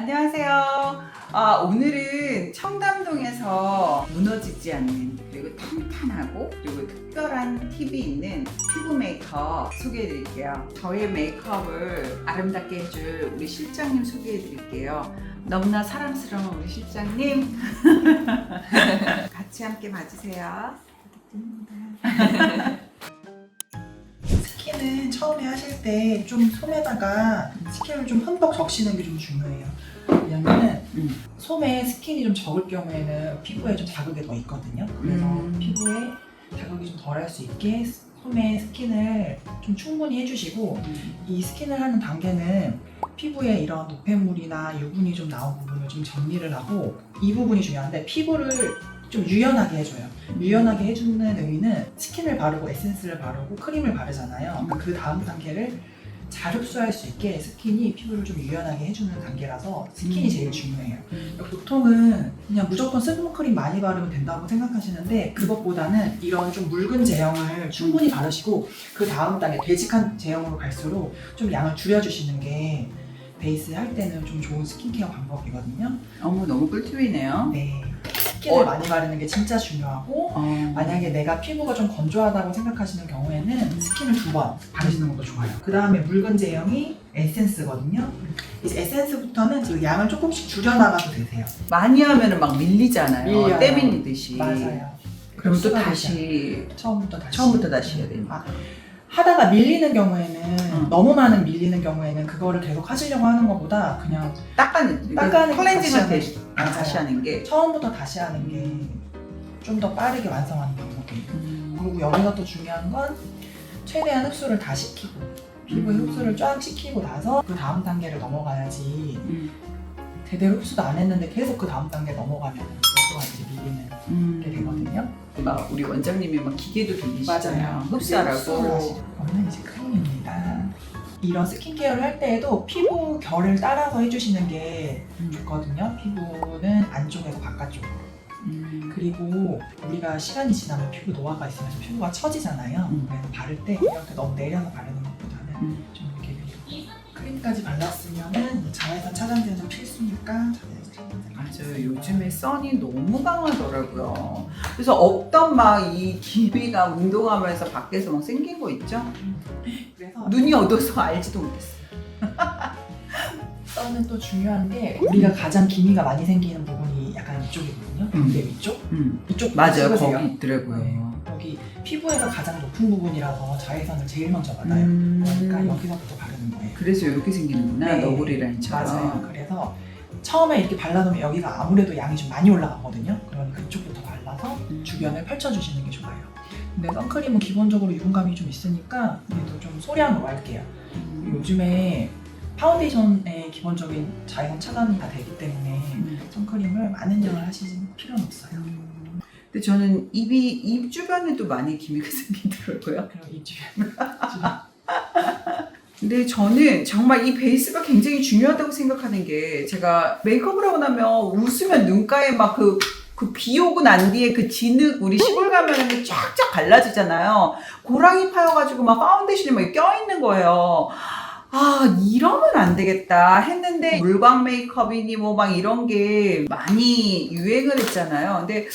안녕하세요. 오늘은 청담동에서 무너지지 않는 그리고 탄탄하고 그리고 특별한 팁이 있는 피부 메이크업 소개해 드릴게요. 저의 메이크업을 아름답게 해줄 우리 실장님 소개해 드릴게요. 너무나 사랑스러운 우리 실장님 같이 함께 봐주세요. 부탁드립니다. 스킨은 처음에 하실 때 좀 솜에다가 스킨을 좀 흠뻑 적시는 게 좀 중요해요. 왜냐면은 솜에 스킨이 좀 적을 경우에는 피부에 좀 자극이 더 있거든요. 그래서 피부에 자극이 좀 덜 할 수 있게 솜에 스킨을 좀 충분히 해주시고 이 스킨을 하는 단계는 피부에 이런 노폐물이나 유분이 좀 나온 부분을 좀 정리를 하고 이 부분이 중요한데 피부를 좀 유연하게 해줘요. 유연하게 해주는 의미는 스킨을 바르고 에센스를 바르고 크림을 바르잖아요. 그 다음 단계를 잘 흡수할 수 있게 스킨이 피부를 좀 유연하게 해주는 단계라서 스킨이 제일 중요해요. 보통은 그냥 무조건 수분크림 많이 바르면 된다고 생각하시는데 그것보다는 이런 좀 묽은 제형을 충분히 바르시고 그 다음 단계 되직한 제형으로 갈수록 좀 양을 줄여주시는 게 베이스 할 때는 좀 좋은 스킨케어 방법이거든요. 어머, 너무 꿀팁이네요. 네. 스킨을 많이 바르는 게 진짜 중요하고 만약에 내가 피부가 좀 건조하다고 생각하시는 경우에는 스킨을 2번 바르시는 것도 좋아요. 그 다음에 묽은 제형이 에센스거든요. 이제 에센스부터는 그 양을 조금씩 줄여나가도 되세요. 많이 하면은 막 밀리잖아요. 밀려요. 때 밀리듯이. 맞아요. 그럼 또 흡수가 다시 처음부터 다시 해야 됩니다. 하다가 밀리는 경우에는 너무 많은 밀리는 경우에는 그거를 계속 하시려고 하는 것보다 그냥 닦아내는 클렌징을 다시 하는 게 처음부터 다시 하는 게 좀 더 빠르게 완성하는 방법이에요. 그리고 여기서 또 중요한 건 최대한 흡수를 다 시키고 피부에 흡수를 쫙 시키고 나서 그 다음 단계를 넘어가야지 제대로 흡수도 안 했는데 계속 그 다음 단계 넘어가면 그거가 이제 밀리는 게 되거든요. 막 우리 원장님이 막 기계도 돌리시잖아요. 맞아요. 흡수하라고. 이거는 이제 크림입니다. 이런 스킨케어를 할 때에도 피부 결을 따라서 해주시는 게 좋거든요. 피부는 안쪽에서 바깥쪽으로. 그리고 우리가 시간이 지나면 피부 노화가 있으면 피부가 처지잖아요. 그래서 바를 때 이렇게 너무 내려서 바르는 것보다는 좀 이렇게 위로. 크림까지 발랐으면은 자외선 차단제는 필수니까 자외선 차단제. 맞아요. 요즘에 선이 너무 강하더라고요. 그래서 없던 막 이 기미가 운동하면서 밖에서 막 생긴 거 있죠? 그래서 눈이 어두워서 알지도 못했어요. 선은 또 중요한 게 우리가 가장 기미가 많이 생기는 부분이 약간 이쪽이거든요. 근데 위쪽? 이쪽 맞아요. 찍으세요. 거기 있더라고요. 네. 여기 피부에서 가장 높은 부분이라서 자외선을 제일 먼저 받아요. 그러니까 여기서부터 바르는 거예요. 그래서 이렇게 생기는구나. 네. 너구리 라인처럼. 맞아요. 그래서 처음에 이렇게 발라놓으면 여기가 아무래도 양이 좀 많이 올라가거든요. 그러니까 그쪽부터 발라서 주변을 펼쳐주시는 게 좋아요. 근데 선크림은 기본적으로 유분감이 좀 있으니까 그래도 좀 소량으로 할게요. 요즘에 파운데이션의 기본적인 자외선 차단이 다 되기 때문에 선크림을 많은 양을 하시는 필요는 없어요. 근데 저는 입 주변에도 많이 기미가 생기더라고요. 그럼 이 주변 근데 저는 정말 이 베이스가 굉장히 중요하다고 생각하는 게 제가 메이크업을 하고 나면 웃으면 눈가에 막 그 비 오고 난 뒤에 그 진흙 우리 시골 가면은 쫙쫙 발라지잖아요. 고랑이 파여가지고 막 파운데이션이 막 껴있는 거예요. 이러면 안 되겠다 했는데 물광 메이크업이니 뭐 막 이런 게 많이 유행을 했잖아요. 근데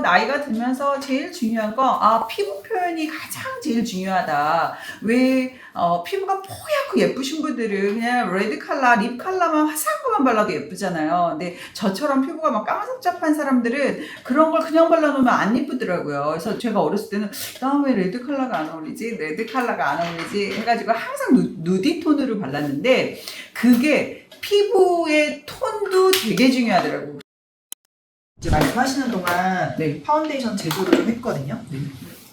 나이가 들면서 제일 중요한 건 피부 표현이 가장 제일 중요하다. 왜 피부가 뽀얗고 예쁘신 분들은 그냥 레드 컬러, 립 컬러만 화사한 것만 발라도 예쁘잖아요. 근데 저처럼 피부가 막 까만잡잡한 사람들은 그런 걸 그냥 발라놓으면 안 예쁘더라고요. 그래서 제가 어렸을 때는 나 왜 레드 컬러가 안 어울리지? 레드 컬러가 안 어울리지? 해가지고 항상 누디 톤으로 발랐는데 그게 피부의 톤도 되게 중요하더라고요. 이제 말씀하시는 동안 네. 파운데이션 제조를 좀 했거든요.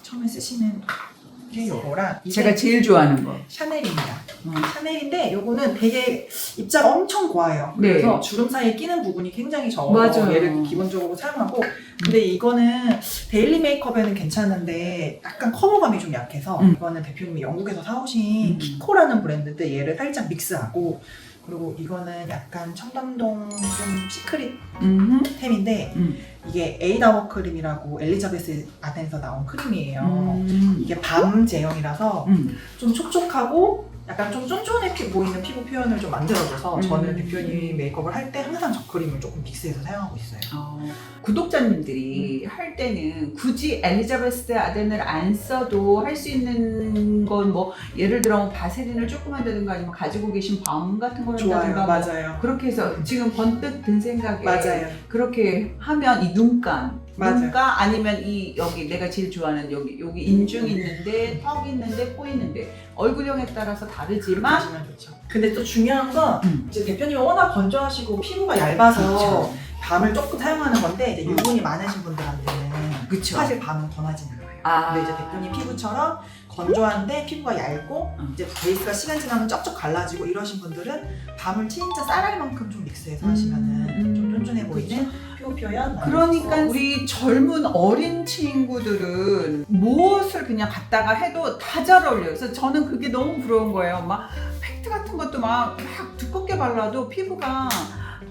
처음에 쓰시는 게 요거랑 제가 제일 좋아하는 거. 샤넬입니다. 샤넬인데 요거는 되게 입자가 엄청 고와요. 그래서 주름 사이에 끼는 부분이 굉장히 적어서 맞아요. 얘를 기본적으로 사용하고 근데 이거는 데일리 메이크업에는 괜찮은데 약간 커버감이 좀 약해서 이거는 대표님이 영국에서 사오신 키코라는 브랜드인데 얘를 살짝 믹스하고 그리고 이거는 약간 청담동 좀 시크릿 템인데 이게 에이다워 크림이라고 엘리자베스 아덴에서 나온 크림이에요. 이게 밤 제형이라서 좀 촉촉하고 약간 좀 쫀쫀해 보이는 피부 표현을 좀 만들어줘서 저는 대표님 메이크업을 할 때 항상 저 크림을 조금 믹스해서 사용하고 있어요. 구독자님들이 할 때는 굳이 엘리자베스 아덴을 안 써도 할 수 있는 건 뭐 예를 들어 뭐 바세린을 조금 한다든가 아니면 가지고 계신 밤 같은 걸 좋아요, 한다든가 뭐 맞아요. 그렇게 해서 지금 번뜩 든 생각에 맞아요. 그렇게 하면 이 눈가 맞아요. 눈가 아니면 이 여기 내가 제일 좋아하는 여기 인중 있는데 턱 있는데 코 있는데 얼굴형에 따라서 다르지만 하시면 좋죠. 근데 또 중요한 건 이제 대표님은 워낙 건조하시고 피부가 얇아서 그렇죠. 밤을 조금 사용하는 건데 이제 유분이 많으신 분들한테는 그쵸. 사실 밤은 권하지는 않아요. 아. 근데 이제 대표님 피부처럼 건조한데 피부가 얇고 이제 베이스가 시간 지나면 쩍쩍 갈라지고 이러신 분들은 밤을 진짜 쌀알 만큼 좀 믹스해서 하시면은 좀 쫀쫀해 보이는 피부 표현. 그러니까 우리 젊은 어린 친구들은 무엇을 그냥 갖다가 해도 다 잘 어울려요. 그래서 저는 그게 너무 부러운 거예요. 막 팩트 같은 것도 막 두껍게 발라도 피부가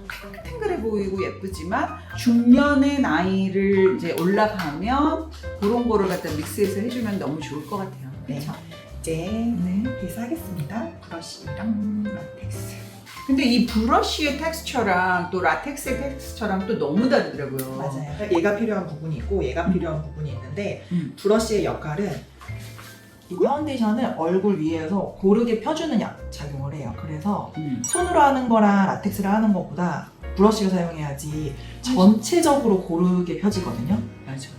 탱글탱글해 보이고 예쁘지만 중년의 나이를 이제 올라가면 그런 거를 갖다 믹스해서 해주면 너무 좋을 것 같아요. 네. 그렇죠? 이제 베이스 하겠습니다. 브러쉬랑 라텍스. 근데 이 브러쉬의 텍스처랑 또 라텍스의 텍스처랑 또 너무 다르더라고요. 맞아요. 얘가 필요한 부분이 있고 얘가 필요한 부분이 있는데 브러쉬의 역할은 이 파운데이션을 얼굴 위에서 고르게 펴주는 작용을 해요. 그래서 손으로 하는 거랑 라텍스를 하는 것보다 브러쉬를 사용해야지 전체적으로 고르게 펴지거든요. 맞아.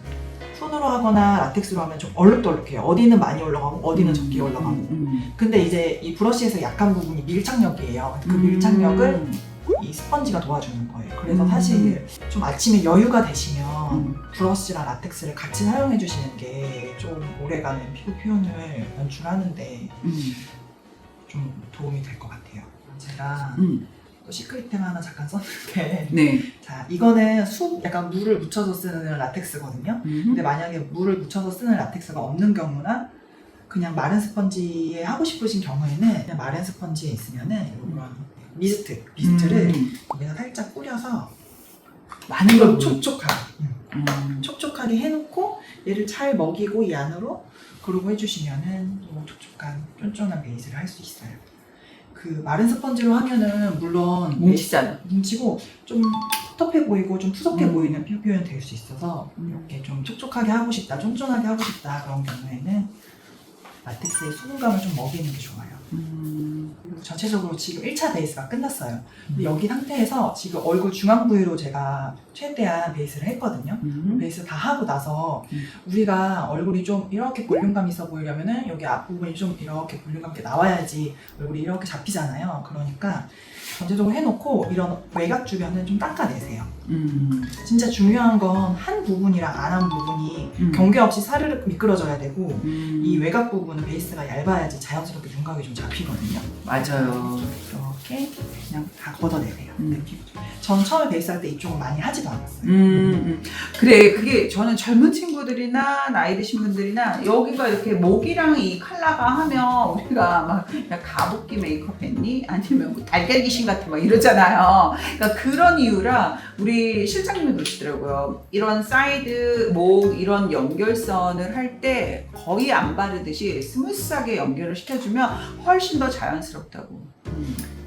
손으로 하거나 라텍스로 하면 좀 얼룩덜룩해요. 어디는 많이 올라가고 어디는 적게 올라가고. 근데 이제 이 브러쉬에서 약한 부분이 밀착력이에요. 그 밀착력을 이 스펀지가 도와주는 거예요. 그래서 사실 좀 아침에 여유가 되시면 브러쉬랑 라텍스를 같이 사용해 주시는 게 좀 오래가는 피부 표현을 연출하는데 좀 도움이 될 것 같아요. 제가 또 시크릿템 하나 잠깐 썼는데 네. 자, 이거는 약간 물을 묻혀서 쓰는 라텍스거든요. 근데 만약에 물을 묻혀서 쓰는 라텍스가 없는 경우나 그냥 마른 스펀지에 하고 싶으신 경우에는 그냥 마른 스펀지에 있으면은 이런 미스트를 여기다 살짝 뿌려서 많은 걸 촉촉하게 해놓고 얘를 잘 먹이고 이 안으로 그러고 해주시면은 뭐 촉촉한 쫀쫀한 베이스를 할 수 있어요. 그 마른 스펀지로 하면은 물론 뭉치잖아. 뭉치고 좀 텁텁해 보이고 좀 푸석해 보이는 피부 표현 될 수 있어서 이렇게 좀 촉촉하게 하고 싶다, 쫀쫀하게 하고 싶다 그런 경우에는 라텍스의 수분감을 좀 먹이는 게 좋아요. 그리고 전체적으로 지금 1차 베이스가 끝났어요. 근데 여기 상태에서 지금 얼굴 중앙 부위로 제가 최대한 베이스를 했거든요. 베이스 다 하고 나서 우리가 얼굴이 좀 이렇게 볼륨감 있어 보이려면은 여기 앞부분이 좀 이렇게 볼륨감 있게 나와야지 얼굴이 이렇게 잡히잖아요. 그러니까 전체적으로 해놓고 이런 외곽 주변은 좀 닦아내세요. 진짜 중요한 건 한 부분이랑 안 한 부분이 경계 없이 사르르 미끄러져야 되고 이 외곽 부분은 베이스가 얇아야지 자연스럽게 윤곽이 좀 잡히거든요. 맞아요. 이렇게 그냥 다 걷어내세요. 전 처음에 베이스 할 때 이쪽은 많이 하지도 않았어요. 그래, 그게 저는 젊은 친구들이나 나이 드신 분들이나 여기가 이렇게 목이랑 이 컬러가 하면 우리가 막 그냥 가습기 메이크업 했니? 아니면 뭐 달걀 귀신 같은 막 이러잖아요. 그러니까 그런 이유라 우리 실장님이 그러시더라고요. 이런 사이드, 목 이런 연결선을 할 때 거의 안 바르듯이 스무스하게 연결을 시켜주면 훨씬 더 자연스럽다고.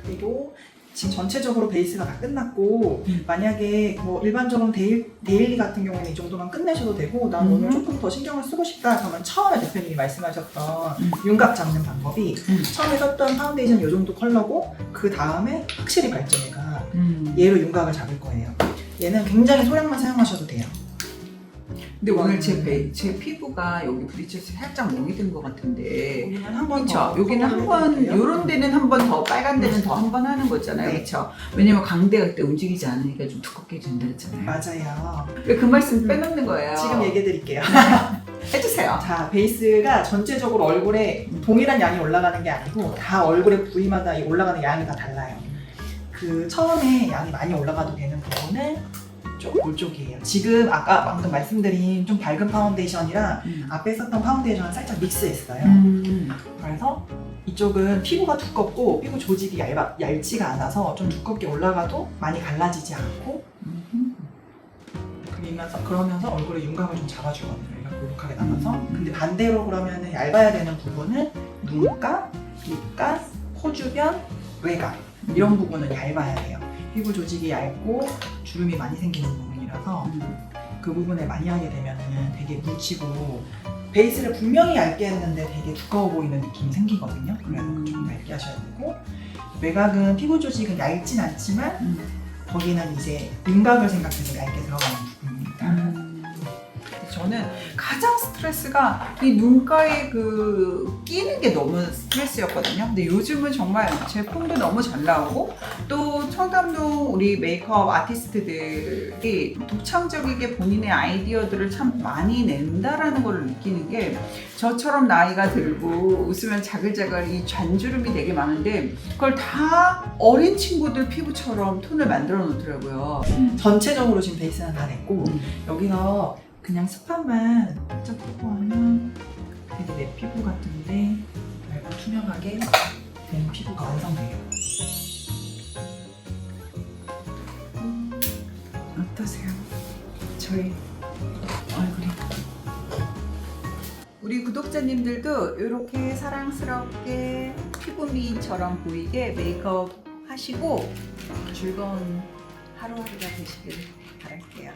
그리고 지금 전체적으로 베이스가 다 끝났고 만약에 뭐 일반적으로 데일리 같은 경우는 이 정도만 끝내셔도 되고 난 오늘 조금 더 신경을 쓰고 싶다 그러면 처음에 대표님이 말씀하셨던 윤곽 잡는 방법이 처음에 썼던 파운데이션 이 정도 컬러고 그 다음에 확실히 발전해가 얘로 윤곽을 잡을 거예요. 얘는 굉장히 소량만 사용하셔도 돼요. 근데 오늘 제 피부가 여기 부딪혀서 살짝 멍이 든 것 같은데. 여기는 한번 그렇죠. 여기는 한 번, 요런 데는 한 번 더, 빨간 데는 더 한 번 하는 거잖아요. 네. 그렇죠. 왜냐면 강대가 그때 움직이지 않으니까 좀 두껍게 해준다 했잖아요. 맞아요. 왜 그 말씀 빼놓는 거예요? 지금 얘기해 드릴게요. 해주세요. 자, 베이스가 전체적으로 얼굴에 동일한 양이 올라가는 게 아니고 다 얼굴의 부위마다 이 올라가는 양이 다 달라요. 그 처음에 양이 많이 올라가도 되는 부분은 볼 쪽이에요. 지금 아까 방금 말씀드린 좀 밝은 파운데이션이랑 앞에 썼던 파운데이션을 살짝 믹스했어요. 그래서 이쪽은 피부가 두껍고 피부 조직이 얇지가 않아서 좀 두껍게 올라가도 많이 갈라지지 않고 그러면서 얼굴에 윤곽을 좀 잡아주거든요. 이렇게 볼록하게 남아서. 근데 반대로 그러면 얇아야 되는 부분은 눈가, 입가, 코 주변, 외곽 이런 부분은 얇아야 돼요. 피부 조직이 얇고 주름이 많이 생기는 부분이라서 그 부분을 많이 하게 되면은 되게 뭉치고 베이스를 분명히 얇게 했는데 되게 두꺼워 보이는 느낌이 생기거든요. 그래서 좀 얇게 하셔야 되고 외곽은 피부 조직은 얇진 않지만 거기는 이제 윤곽을 생각해서 얇게 들어가는 부분입니다. 저는 가장 스트레스가 이 눈가에 그 끼는 게 너무 스트레스였거든요. 근데 요즘은 정말 제품도 너무 잘 나오고 또 청담동 우리 메이크업 아티스트들이 독창적이게 본인의 아이디어들을 참 많이 낸다라는 걸 느끼는 게 저처럼 나이가 들고 웃으면 자글자글 이 잔주름이 되게 많은데 그걸 다 어린 친구들 피부처럼 톤을 만들어 놓더라고요. 전체적으로 지금 베이스는 다 됐고 여기서 그냥 스판만 살짝 뽀뽀하면 되게 내 피부 같은데 얇고 투명하게 된 피부가 완성돼요. 어떠세요? 저희 얼굴이. 우리 구독자님들도 이렇게 사랑스럽게 피부 미인처럼 보이게 메이크업 하시고 즐거운 하루하루가 되시길 바랄게요.